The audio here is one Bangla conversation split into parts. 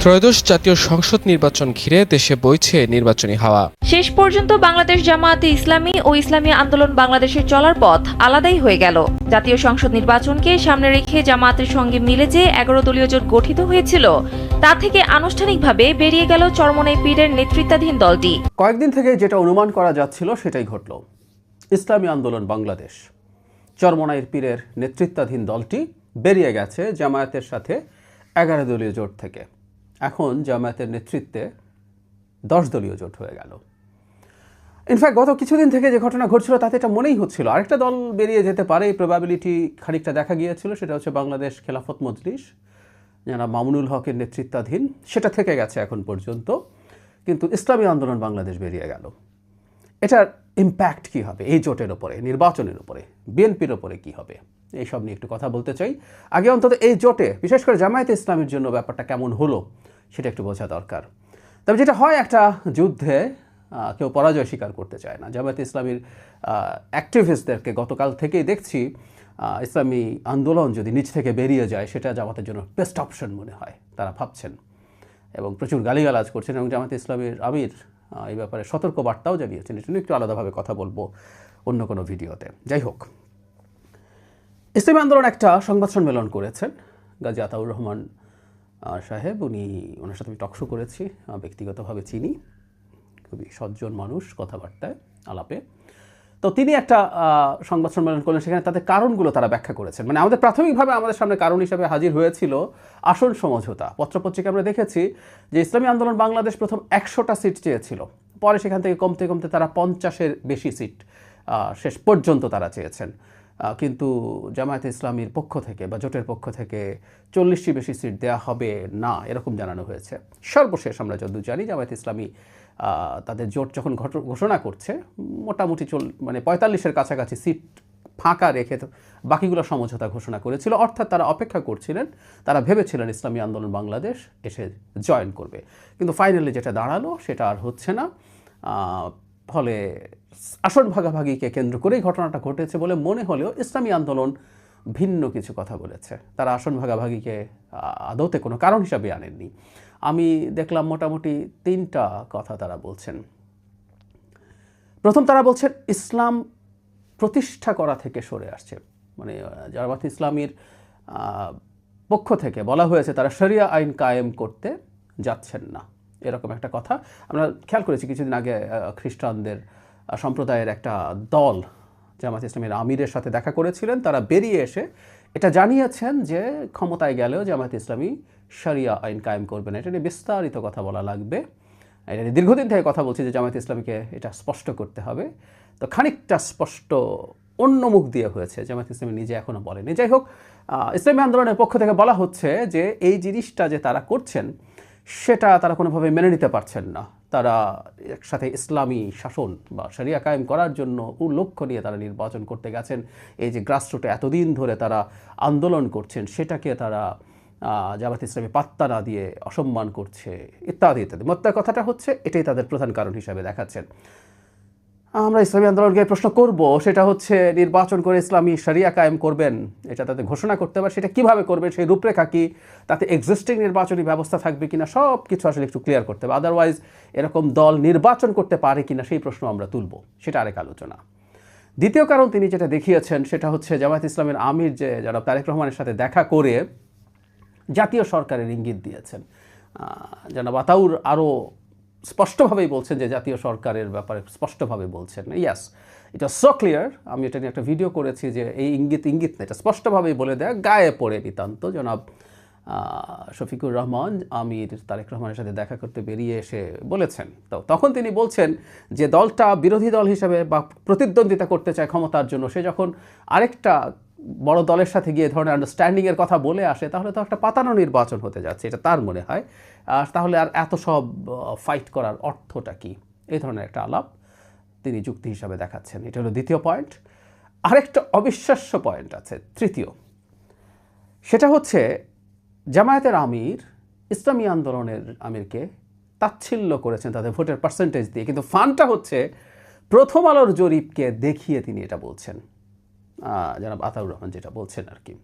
ত্রয়োদশ জাতীয় সংসদ নির্বাচন ঘিরে দেশে বইছে নির্বাচনী হাওয়া। শেষ পর্যন্ত বাংলাদেশ জামায়াতে ইসলামী ও ইসলামী আন্দোলন বাংলাদেশের চলার পথ আলাদাই হয়ে গেল। জাতীয় সংসদ নির্বাচনকে সামনে রেখে জামায়াতের সঙ্গে মিলে যে 11 দলীয় জোট গঠিত হয়েছিল, তা থেকে আনুষ্ঠানিকভাবে বেরিয়ে গেল চরমনাই পীরের নেতৃত্বাধীন দলটি। কয়েকদিন থেকে যেটা অনুমান করা যাচ্ছিল সেটাই ঘটল। ইসলামী আন্দোলন বাংলাদেশ চরমনাইর পীরের নেতৃত্বাধীন দলটি বেরিয়ে গেছে জামায়াতের সাথে 11 দলীয় জোট থেকে। এখন জামায়াতের নেতৃত্বে 10 দলীয় জোট হয়ে গেল। ইনফ্যাক্ট গত কিছুদিন থেকে যে ঘটনা ঘটছিল তাতে এটা মনেই হচ্ছিল আরেকটা দল বেরিয়ে যেতে পারে, এই প্রবাবিলিটি খানিকটা দেখা গিয়েছিল। সেটা হচ্ছে বাংলাদেশ খেলাফত মজলিস, যারা মামুনুল হকের নেতৃত্বাধীন, সেটা থেকে গেছে এখন পর্যন্ত। কিন্তু ইসলামী আন্দোলন বাংলাদেশ বেরিয়ে গেল। এটার ইম্প্যাক্ট কী হবে এই জোটের ওপরে, নির্বাচনের উপরে, বিএনপির ওপরে কী হবে, এইসব নিয়ে একটু কথা বলতে চাই। আগে অন্তত এই জোটে বিশেষ করে জামায়াতে ইসলামীর জন্য ব্যাপারটা কেমন হলো সেটা একটু বোঝা দরকার। তবে যেটা হয়, একটা যুদ্ধে কেউ পরাজয় স্বীকার করতে চায় না। জামায়াতে ইসলামীর অ্যাক্টিভিস্টদেরকে গতকাল থেকেই দেখছি ইসলামী আন্দোলন যদি নিচ থেকে বেরিয়ে যায় সেটা জামাতের জন্য বেস্ট অপশন মনে হয়, তারা ভাবছেন এবং প্রচুর গালিগালাজ করছেন। এবং জামায়াতে ইসলামীর আমির এই ব্যাপারে সতর্ক বার্তাও জানিয়েছেন। এটা নিয়ে একটু আলাদাভাবে কথা বলবো অন্য কোনো ভিডিওতে। যাই হোক, ইসলামী আন্দোলন একটা সংবাদ সম্মেলন করেছেন। গাজী আতাউর রহমান সাহেব, ওনার সাথে আমি টকশো করেছি, ব্যক্তিগতভাবে চিনি, খুবই সজ্জন মানুষ কথাবার্তায় আলাপে। তো তিনি একটা সংবাদ সম্মেলন করলেন, সেখানে তাদের কারণগুলো তারা ব্যাখ্যা করেছেন। মানে আমাদের প্রাথমিকভাবে আমাদের সামনে কারণ হিসাবে হাজির হয়েছিল আসন সমঝোতা। পত্রপত্রিকা আমরা দেখেছি যে ইসলামী আন্দোলন বাংলাদেশ প্রথম 100টা সিট চেয়েছিল, পরে সেখান থেকে কমতে কমতে তারা 50-এর বেশি সিট শেষ পর্যন্ত তারা চেয়েছেন। কিন্তু জামায়াতে ইসলামীর পক্ষ থেকে বা জোটের পক্ষ থেকে 40টি বেশি সিট দেওয়া হবে না, এরকম জানানো হয়েছে। সর্বশেষ আমরা যতদূর জানি জামায়াতে ইসলামী তাদের জোট যখন ঘোষণা করছে মোটামুটি 45-এর কাছাকাছি সিট ফাঁকা রেখে বাকিগুলো সমঝোতা ঘোষণা করেছিল। অর্থাৎ তারা অপেক্ষা করছিলেন, তারা ভেবেছিলেন ইসলামী আন্দোলন বাংলাদেশ এসে জয়েন করবে। কিন্তু ফাইনালি যেটা দাঁড়ালো সেটা আর হচ্ছে না। ফলে আসন ভাগাভাগিকে কেন্দ্র করেই ঘটনাটা ঘটেছে বলে মনে হলেও ইসলামী আন্দোলন ভিন্ন কিছু কথা বলেছে। তারা আসন ভাগাভাগিকে আদৌতে কোনো কারণ হিসাবে আনেননি। আমি দেখলাম মোটামুটি 3টা কথা তারা বলছেন। প্রথম, তারা বলছেন ইসলাম প্রতিষ্ঠা করা থেকে সরে আসছে। মানে জামায়াত ইসলামীর পক্ষ থেকে বলা হয়েছে তারা শরিয়া আইন কায়েম করতে যাচ্ছেন না, এরকম একটা কথা আমরা খেয়াল করেছি। কিছুদিন আগে খ্রিস্টানদের সম্প্রদায়ের একটা দল জামায়াত ইসলামীর আমিরের সাথে দেখা করেছিলেন। তারা বেরিয়ে এসে এটা জানিয়েছেন যে ক্ষমতায় গেলেও জামায়াত ইসলামী শরিয়া আইন কায়েম করবে না। এটা নিয়ে বিস্তারিত কথা বলা লাগবে। এটা নিয়ে দীর্ঘদিন থেকে কথা বলছি যে জামায়াত ইসলামীকে এটা স্পষ্ট করতে হবে। তো খানিকটা স্পষ্ট অন্য মুখ দিয়ে হয়েছে, জামায়াত ইসলামী নিজে এখনও বলেনি। যাই হোক, ইসলামী আন্দোলনের পক্ষ থেকে বলা হচ্ছে যে এই জিনিসটা যে তারা করছেন সেটা তারা কোনোভাবে মেনে নিতে পারছেন না। তারা একসাথে ইসলামী শাসন বা শরিয়া কায়েম করার জন্য লক্ষ্য নিয়ে তারা নির্বাচন করতে গেছেন। এই যে গ্রাসরুটে এতদিন ধরে তারা আন্দোলন করছেন সেটাকে তারা জামায়াত ইসলামী পাত্তা না দিয়ে অসম্মান করছে ইত্যাদি ইত্যাদি। মোদ্দা কথাটা হচ্ছে এটাই তাদের প্রধান কারণ হিসাবে দেখাচ্ছেন। আমরা ইসলামী আন্দোলনকে প্রশ্ন করব, সেটা হচ্ছে নির্বাচন করে ইসলামী শরিয়া কায়েম করবেন, এটা তাদের ঘোষণা করতে পারে, সেটা কিভাবে করবেন, সেই রূপরেখা কি, তাতে এক্সিস্টিং নির্বাচনী ব্যবস্থা থাকবে কিনা, সব কিছু আসলে একটু ক্লিয়ার করতে হবে। আদারওয়াইজ এরকম দল নির্বাচন করতে পারে কিনা সেই প্রশ্ন আমরা তুলব, সেটা আরেক আলোচনা। দ্বিতীয় কারণ তিনি যেটা দেখিয়েছেন সেটা হচ্ছে জামায়াত ইসলামের আমির যে জনাব তারেক রহমানের সাথে দেখা করে জাতীয় সরকারের ইঙ্গিত দিয়েছেন। জনাব আতাউর আরও স্পষ্টভাবেই বলছেন যে জাতীয় সরকারের ব্যাপারে স্পষ্টভাবে বলছেন। ইয়াস, এটা সো ক্লিয়ার। আমি এটা নিয়ে একটা ভিডিও করেছি যে এই ইঙ্গিত না, এটা স্পষ্টভাবেই বলে দেয়, গায়ে পড়ে নিতান্ত। জনাব শফিকুর রহমান আমির তারেক রহমানের সাথে দেখা করতে বেরিয়ে এসে বলেছেন। তো তখন তিনি বলছেন যে দলটা বিরোধী দল হিসেবে বা প্রতিদ্বন্দ্বিতা করতে চায় ক্ষমতার জন্য, সে যখন আরেকটা বড় দলের সাথে গিয়ে ধরনের আন্ডারস্ট্যান্ডিংয়ের কথা বলে আসে তাহলে তো একটা পাতানো নির্বাচন হতে যাচ্ছে, এটা তার মনে হয়। তাহলে আর এত সব ফাইট করার অর্থটা কি, এই ধরনের একটা আলাপ তিনি যুক্তি হিসাবে দেখাচ্ছেন। এটা হলো দ্বিতীয় পয়েন্ট। আরেকটা অবিশ্বাস্য পয়েন্ট আছে, তৃতীয়। সেটা হচ্ছে জামায়াতের আমির ইসলামী আন্দোলনের আমিরকে তাচ্ছিল্য করেছেন তাদের ভোটের পার্সেন্টেজ দিয়ে, কিন্তু ফানটা হচ্ছে প্রথম আলোর জরিপকে দেখিয়ে তিনি এটা বলছেন। জনাব আতাউর রহমান যেটা বলছেন আর কি,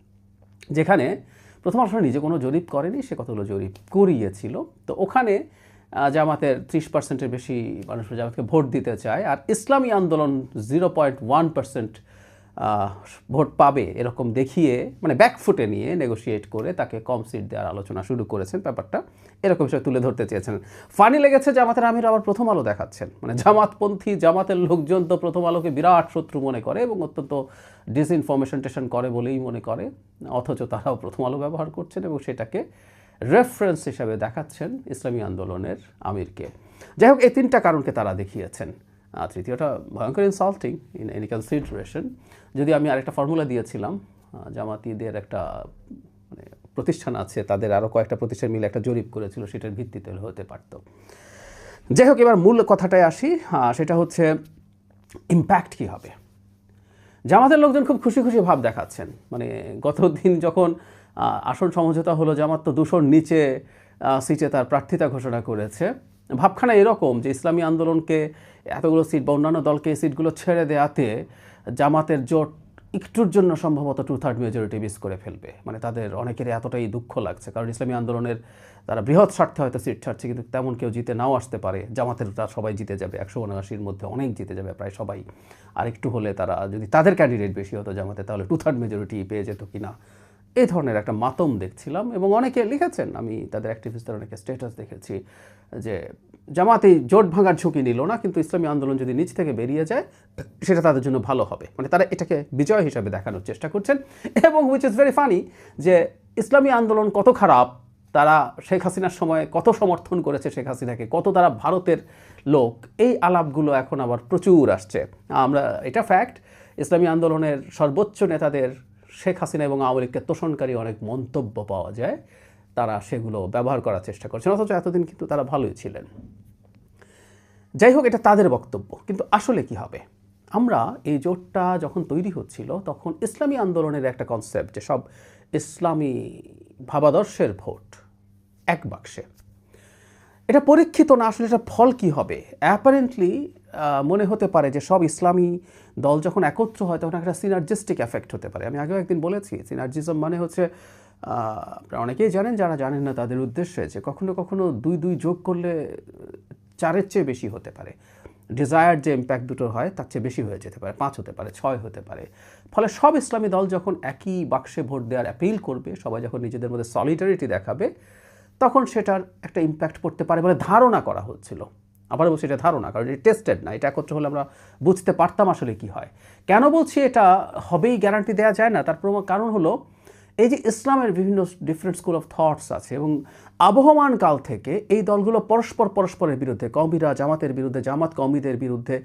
যেখানে প্রথম আলো আসলে নিজে কোনো জরিপ করেনি, সে কতগুলো জরিপ করিয়েছিল। তো ওখানে জামাতের 30%-এর বেশি মানুষ জামাতকে ভোট দিতে চায়, আর ইসলামী আন্দোলন 0.1% ভোট পাবে এরকম দেখিয়ে, মানে ব্যাকফুটে নিয়ে নেগোশিয়েট করে তাকে কম সিট দেওয়ার আলোচনা শুরু করেছেন। ব্যাপারটা এরকম বিষয় তুলে ধরতে চেয়েছেন। ফানি লেগেছে জামাতের আমির আবার প্রথম আলো দেখাচ্ছেন, মানে জামাতপন্থী জামাতের লোকজন তো প্রথম আলোকে বিরাট শত্রু মনে করে এবং অত্যন্ত ডিসইনফরমেশন করে বলেই মনে করে, অথচ তারাও প্রথম আলো ব্যবহার করছেন এবং সেটাকে রেফারেন্স হিসাবে দেখাচ্ছেন ইসলামী আন্দোলনের আমিরকে। যাই হোক, এই তিনটা কারণকে তারা দেখিয়েছেন। তৃতীয়টা ভয়ঙ্কর ইনসাল্টিং ইন এনি কনসিডারেশন। যদি আমি আরেকটা ফর্মুলা দিয়েছিলাম, জামাতিদের একটা মানে প্রতিষ্ঠান আছে, তাদের আরও কয়েকটা প্রতিষ্ঠান মিলে একটা জরিপ করেছিল, সেটার ভিত্তিতে হতে পারত। যাই হোক, এবার মূল কথাটায় আসি, সেটা হচ্ছে ইম্প্যাক্ট কী হবে। জামাতের লোকজন খুব খুশি খুশি ভাব দেখাচ্ছেন, মানে গত দিন যখন আসন সমঝোতা হলো, জামাত তো 200-র নিচে সিটে তার প্রার্থিতা ঘোষণা করেছে। ভাবখানা এরকম যে ইসলামী আন্দোলনকে এতগুলো সিট বা অন্যান্য দলকে এই সিটগুলো ছেড়ে দেওয়াতে জামাতের জোট একটুর জন্য সম্ভবত 2/3 মেজরিটি মিস করে ফেলবে। মানে তাদের অনেকের এতটাই দুঃখ লাগছে, কারণ ইসলামী আন্দোলনের তারা বৃহৎ স্বার্থে হয়তো সিট ছাড়ছে, কিন্তু তেমন কেউ জিতে নাও আসতে পারে। জামাতের তারা সবাই জিতে যাবে, 179-র মধ্যে অনেক জিতে যাবে, প্রায় সবাই। আর একটু হলে তারা, যদি তাদের ক্যান্ডিডেট বেশি হতো জামাতে, তাহলে 2/3 মেজরিটি পেয়ে যেত কিনা, এই ধরনের একটা মাতম দেখছিলাম। এবং অনেকে লিখেছেন, আমি তাদের অ্যাক্টিভিস্টদের অনেকে স্ট্যাটাস দেখেছি যে জামাত এই জোট ভাঙার ঝুঁকি নিল না, কিন্তু ইসলামী আন্দোলন যদি নিচ থেকে বেরিয়ে যায় সেটা তাদের জন্য ভালো হবে। মানে তারা এটাকে বিজয় হিসাবে দেখানোর চেষ্টা করছেন। এবং হুইচ ইজ ভেরি ফানি যে ইসলামী আন্দোলন কত খারাপ, তারা শেখ হাসিনার সময় কত সমর্থন করেছে শেখ হাসিনাকে, কত তারা ভারতের লোক, এই আলাপগুলো এখন আবার প্রচুর আসছে। আমরা, এটা ফ্যাক্ট, ইসলামী আন্দোলনের সর্বোচ্চ নেতাদের শেখ হাসিনা এবং আওয়ামী লীগকে তোষণকারী অনেক মন্তব্য পাওয়া যায়, তারা সেগুলো ব্যবহার করার চেষ্টা করছেন, অথচ এতদিন কিন্তু তারা ভালোই ছিলেন। যাই হোক, এটা তাদের বক্তব্য, কিন্তু আসলে কি হবে? আমরা এই জোটটা যখন তৈরি হচ্ছিল তখন ইসলামী আন্দোলনের একটা কনসেপ্ট যে সব ইসলামী ভাবাদর্শের ভোট এক বাক্সে, এটা পরীক্ষিত না। আসলে এটা ফল কি হবে? অ্যাপারেন্টলি মনে হতে পারে যে সব ইসলামী দল যখন একত্র হয় তখন একটা সিনার্জিস্টিক এফেক্ট হতে পারে। আমি আগেও একদিন বলেছি, সিনার্জিজম মানে হচ্ছে, আপনারা অনেকেই জানেন, যারা জানেন না তাদের উদ্দেশ্যে, যে কখনো কখনো 2-2 যোগ করলে 4-এর চেয়ে বেশি হতে পারে। ডিজায়ার যে ইম্প্যাক্ট দুটো হয় তার চেয়ে বেশি হয়ে যেতে পারে, 5 হতে পারে, 6 হতে পারে। ফলে সব ইসলামী দল যখন একই বাক্সে ভোট দেওয়ার অ্যাপিল করবে, সবাই যখন নিজেদের মধ্যে সলিডারিটি দেখাবে, তখন সেটার একটা ইম্প্যাক্ট পড়তে পারে বলে ধারণা করা হচ্ছিল। আবার বলছি এটা ধারণা, কারণ এটা টেস্টেড না। এটা একত্র হলে আমরা বুঝতে পারতাম আসলে কি হয়। কেন বলছি এটা হবেই গ্যারান্টি দেওয়া যায় না, তার কারণ হলো এই যে ইসলামের বিভিন্ন ডিফারেন্ট স্কুল অফ থটস আছে, এবং আবহমান কাল থেকে এই দলগুলো পরস্পরের বিরুদ্ধে, কওমিরা জামাতের বিরুদ্ধে, জামাত কওমিদের বিরুদ্ধে,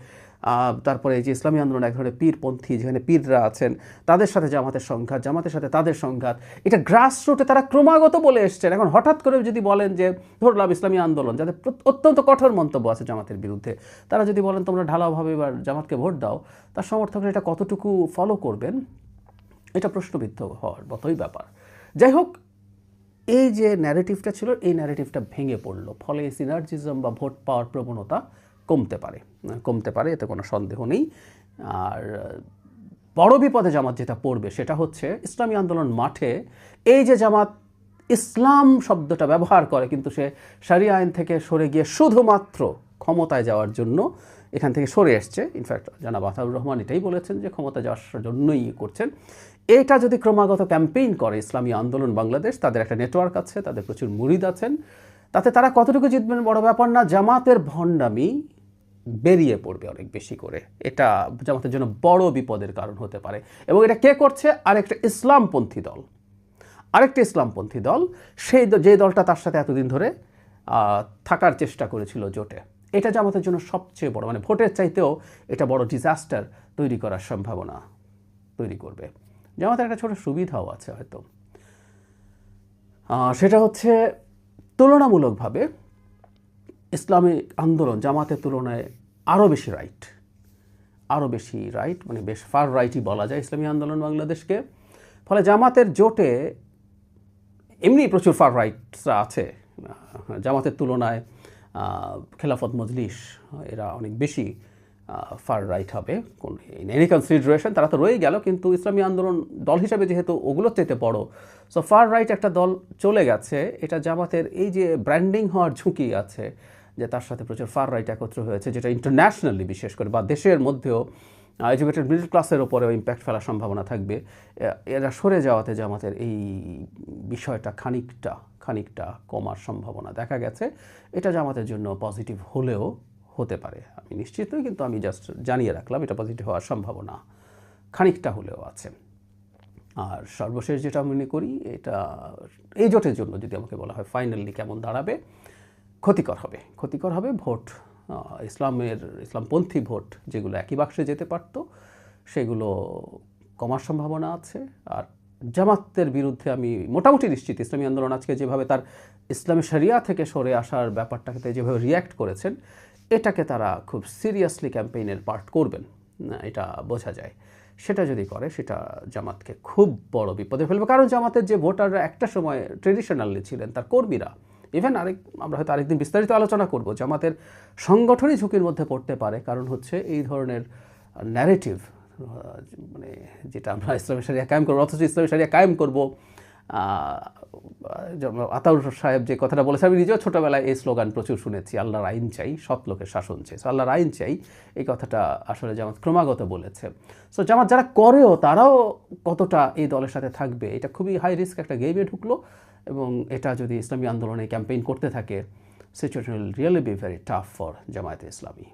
তারপরে এই যে ইসলামী আন্দোলন এক ধরনের পীরপন্থী, যেখানে পীররা আছেন, তাদের সাথে জামাতের সংঘাত, জামাতের সাথে তাদের সংঘাত, এটা গ্রাসরুটে তারা ক্রমাগত বলে এসছেন। এখন হঠাৎ করে যদি বলেন যে, ধরলাম ইসলামী আন্দোলন, যাদের অত্যন্ত কঠোর মন্তব্য আছে জামাতের বিরুদ্ধে, তারা যদি বলেন তোমরা ঢালাওভাবে এবার জামাতকে ভোট দাও, তার সমর্থকরা এটা কতটুকু ফলো করবেন, এটা প্রশ্নবিদ্ধ হওয়ার মতোই ব্যাপার। যাই হোক, এই যে ন্যারেটিভটা ছিল, এই ন্যারেটিভটা ভেঙে পড়লো, ফলে সিনার্জিজম বা ভোট পাওয়ার প্রবণতা কমতে পারে, এতে কোনো সন্দেহ নেই। আর বড় বিপদে জামাত যেটা পড়বে সেটা হচ্ছে, ইসলামী আন্দোলন মাঠে এই যে জামাত ইসলাম শব্দটা ব্যবহার করে, কিন্তু সে শরিয়া আইন থেকে সরে গিয়ে শুধুমাত্র ক্ষমতায় যাওয়ার জন্য এখান থেকে সরে এসছে। ইনফ্যাক্ট জনাব আতাউর রহমান এটাই বলেছেন যে ক্ষমতা যাওয়ার জন্যই করছেন। এটা যদি ক্রমাগত ক্যাম্পেইন করে ইসলামী আন্দোলন বাংলাদেশ, তাদের একটা নেটওয়ার্ক আছে, তাদের প্রচুর মুরিদ আছেন, তাতে তারা কতটুকু জিতবেন বড় ব্যাপার না, জামাতের ভণ্ডামি বেরিয়ে পড়বে অনেক বেশি করে। এটা জামাতের জন্য বড় বিপদের কারণ হতে পারে। এবং এটা কে করছে? আরেকটা ইসলামপন্থী দল, সেই যে দলটা তার সাথে এতদিন ধরে থাকার চেষ্টা করেছিল জোটে। এটা জামাতের জন্য সবচেয়ে বড়, মানে ভোটের চাইতেও এটা বড় ডিজাস্টার তৈরি করার সম্ভাবনা তৈরি করবে। জামাতের একটা ছোট সুবিধাও আছে হয়তো, সেটা হচ্ছে তুলনামূলকভাবে ইসলামী আন্দোলন জামাতের তুলনায় আরও বেশি রাইট, মানে বেশ ফার রাইটই বলা যায় ইসলামী আন্দোলন বাংলাদেশকে। ফলে জামাতের জোটে এমনি প্রচুর ফার রাইটসরা আছে, জামাতের তুলনায় খেলাফত মজলিস এরা অনেক বেশি ফার রাইট হবে কোন ইন এনি কনসিডারেশন। তারা তো রয়ে গেল, কিন্তু ইসলামী আন্দোলন দল হিসাবে যেহেতু ওগুলোর চাইতে বড়, সো ফার রাইট একটা দল চলে গেছে। এটা জামাতের এই যে ব্র্যান্ডিং হওয়ার ঝুঁকি আছে, যে তার সাথে প্রচুর ফার রাইট একত্র হয়েছে, যেটা ইন্টারন্যাশনালি বিশেষ করে বা দেশের মধ্যেও এডুকেটেড মিডল ক্লাসের ওপরেও ইম্প্যাক্ট ফেলার সম্ভাবনা থাকবে। এরা সরে যাওয়াতে জামাতের এই বিষয়টা খানিকটা কমার সম্ভাবনা দেখা গেছে। এটা জামাতের জন্য পজিটিভ হলেও হতে পারে, আমি নিশ্চিত নই, কিন্তু আমি জাস্ট জানিয়ে রাখলাম এটা পজিটিভ হওয়ার সম্ভাবনা খানিকটা হলেও আছে। আর সর্বশেষ যেটা মনে করি, এটা এই জোটের জন্য যদি আমাকে বলা হয় ফাইনালি কেমন দাঁড়াবে, ক্ষতিকর হবে ভোট। ইসলামপন্থী ভোট যেগুলো একই বাক্সে যেতে পারত সেগুলো কমার সম্ভাবনা আছে। আর জামাতের বিরুদ্ধে আমি মোটামুটি নিশ্চিত ইসলামী আন্দোলন আজকে যেভাবে তার ইসলামী শরিয়া থেকে সরে আসার ব্যাপারটাকে যেভাবে রিয়্যাক্ট করেছেন, এটাকে তারা খুব সিরিয়াসলি ক্যাম্পেইনের পার্ট করবেন, এটা বোঝা যায়। সেটা যদি করে, সেটা জামাতকে খুব বড় বিপদে ফেলবে। কারণ জামাতের যে ভোটাররা একটা সময় ট্রেডিশনালি ছিলেন, তার কর্মীরা, ইভেন আমরা হয়তো আরেকদিন বিস্তারিত আলোচনা করব, জামাতের সংগঠনই ঝুঁকির মধ্যে পড়তে পারে। কারণ হচ্ছে এই ধরনের ন্যারেটিভ, মানে যেটা আমরা ইসলামী শরিয়া কায়েম করবো, অথচ ইসলামী শরিয়া কায়েম করবো, আতাউর সাহেব যে কথাটা বলেছে, আমি নিজেও ছোটোবেলায় এই স্লোগান প্রচুর শুনেছি, আল্লাহর আইন চাই, সৎ লোকের শাসন চাই। সো আল্লাহর আইন চাই, এই কথাটা আসলে জামাত ক্রমাগত বলেছে। সো জামাত যারা করেও তারাও কতটা এই দলের সাথে থাকবে, এটা খুবই হাই রিস্ক একটা গেমে ঢুকলো। এবং এটা যদি ইসলামী আন্দোলনে ক্যাম্পেইন করতে থাকে, situation will really be very tough for Jamaat-e Islami.